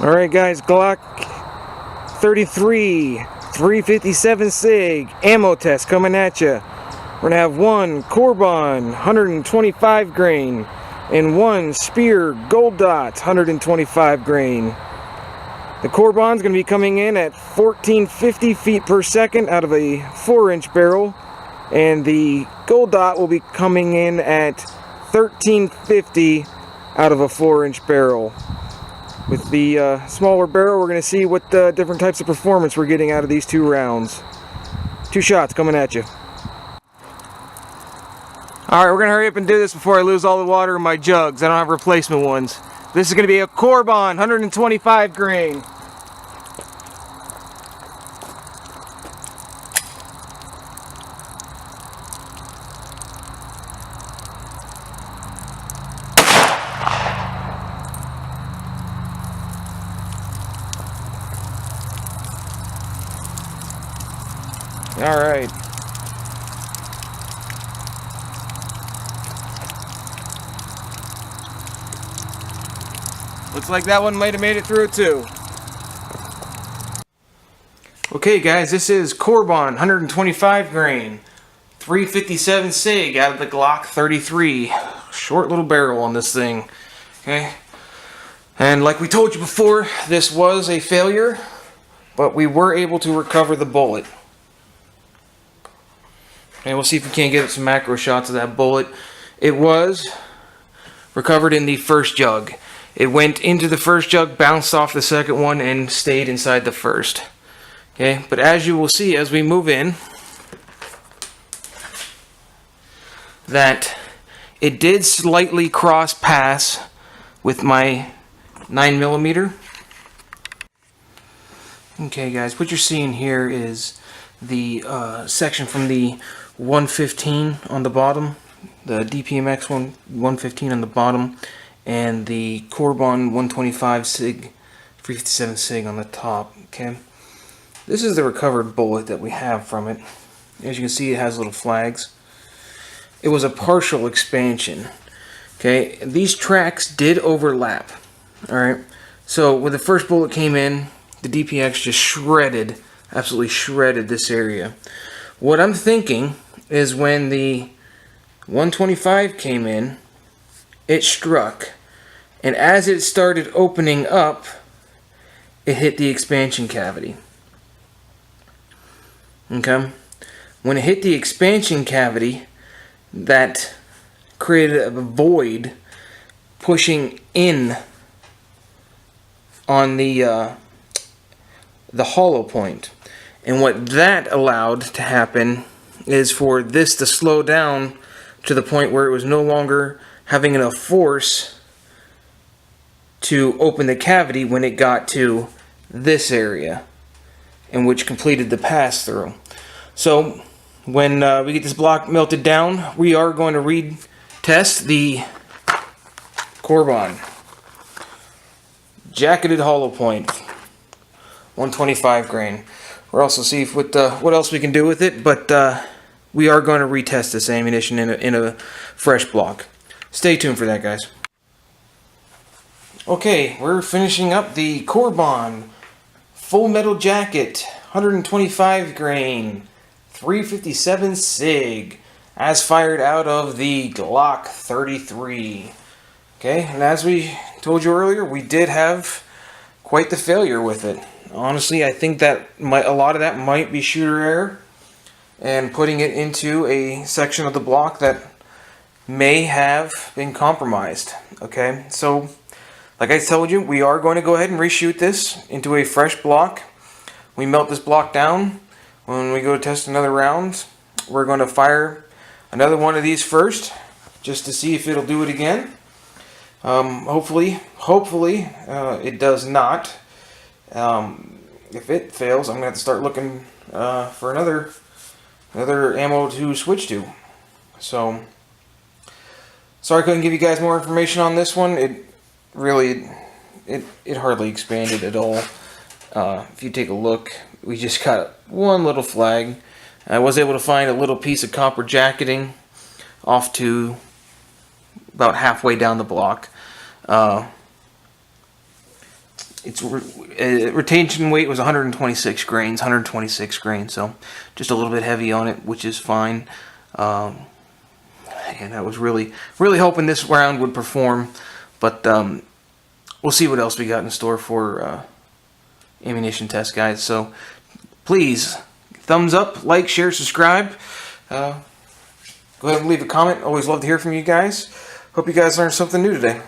Alright guys, Glock 33 357 SIG ammo test coming at you. We're gonna have one Corbon 125 grain and one Spear Gold Dot 125 grain. The Corbon's gonna be coming in at 1450 feet per second out of a 4-inch barrel, and the Gold Dot will be coming in at 1350 out of a 4-inch barrel. With the smaller barrel, we're going to see what different types of performance we're getting out of these two rounds. Two shots coming at you. Alright, we're going to hurry up and do this before I lose all the water in my jugs. I don't have replacement ones. This is going to be a Corbon 125 grain. Alright. Looks like that one might have made it through too. Okay guys, this is Corbon 125 grain 357 SIG out of the Glock 33. Short little barrel on this thing. Okay. And like we told you before, this was a failure, but we were able to recover the bullet. And we'll see if we can't get some macro shots of that bullet. It was recovered in the first jug. It went into the first jug, bounced off the second one, and stayed inside the first. Okay, but as you will see as we move in, that it did slightly cross pass with my 9mm. Okay guys, what you're seeing here is the section from the 115 on the bottom, the DPMX 115 on the bottom, and the Corbon 125 SIG 357 SIG on the top. Okay, this is the recovered bullet that we have from it. As you can see, it has little flags. It was a partial expansion. Okay, these tracks did overlap. Alright, so when the first bullet came in, the DPX just shredded, absolutely shredded this area. What I'm thinking is when the 125 came in, it struck, and as it started opening up, it hit the expansion cavity. Okay? When it hit the expansion cavity, that created a void pushing in on the hollow point. And what that allowed to happen is for this to slow down to the point where it was no longer having enough force to open the cavity when it got to this area, and which completed the pass-through. So when we get this block melted down, we are going to retest the Corbon jacketed hollow point 125 grain. We'll also see if what else we can do with it, but we are going to retest this ammunition in a fresh block. Stay tuned for that, guys. Okay, we're finishing up the Corbon full metal jacket 125 grain 357 SIG as fired out of the Glock 33. Okay, and as we told you earlier, we did have quite the failure with it. Honestly, I think that a lot of that might be shooter error and putting it into a section of the block that may have been compromised. Okay, so like I told you, we are going to go ahead and reshoot this into a fresh block. We melt this block down. When we go to test another round, we're going to fire another one of these first, just to see if it'll do it again. Hopefully, it does not. If it fails, I'm going to have to start looking for another ammo to switch to. So, sorry I couldn't give you guys more information on this one. It really, it hardly expanded at all. If you take a look, we just got one little flag. I was able to find a little piece of copper jacketing off to about halfway down the block. its retention weight was 126 grains, so just a little bit heavy on it, which is fine. And I was really hoping this round would perform, but we'll see what else we got in store for ammunition test, guys. So please, thumbs up, like, share, subscribe. Go ahead and leave a comment. Always love to hear from you guys. Hope you guys learned something new today.